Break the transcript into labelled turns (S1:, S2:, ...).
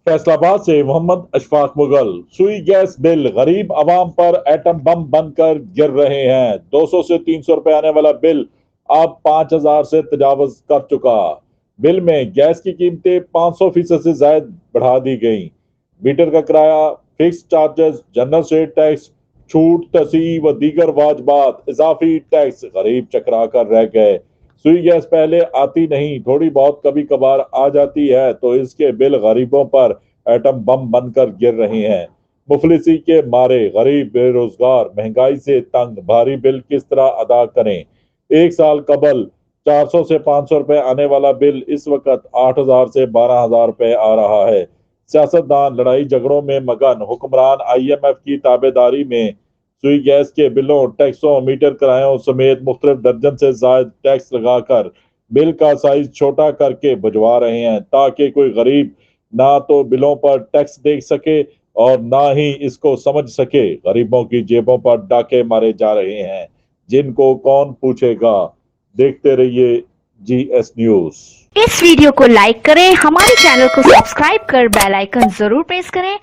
S1: फैसलाबाद से मोहम्मद अशफाक मुगल। सुई gas bill गरीब आवाम पर एटम बम बनकर गिर रहे हैं। 200 से 300 रुपए आने वाला बिल अब 5000 से तजावज कर चुका। बिल में गैस की कीमतें 500% से ज्यादा बढ़ा दी गई। मीटर का किराया, fix charges, general state tax, छूट, तसी व दीगर वाजबात, इजाफी टैक्स गरीब चकरा कर रह गए। सुई गैस पहले आती नहीं, थोड़ी बहुत कभी कभार आ जाती है, तो इसके बिल गरीबों पर एटम बम बनकर गिर रहे हैं। मुफलिसी के मारे गरीब बेरोजगार महंगाई से तंग, भारी बिल किस तरह अदा करें। एक साल कबल 400 से 500 रुपए आने वाला बिल इस वक्त 8000 से 12000 रुपए आ रहा है। सियासतदान लड़ाई झगड़ों में मगन, हुक्मरान IMF की ताबेदारी में सुई गैस के बिलों, टैक्सों, मीटर किरायों समेत मुख्तलिफ दर्जन से ज्यादा टैक्स लगाकर बिल का साइज छोटा करके भिजवा रहे हैं, ताकि कोई गरीब ना तो बिलों पर टैक्स देख सके और ना ही इसको समझ सके। गरीबों की जेबों पर डाके मारे जा रहे हैं, जिनको कौन पूछेगा। देखते रहिए GS न्यूज।
S2: इस वीडियो को लाइक करें, हमारे चैनल को सब्सक्राइब कर बेल आइकन जरूर प्रेस करें।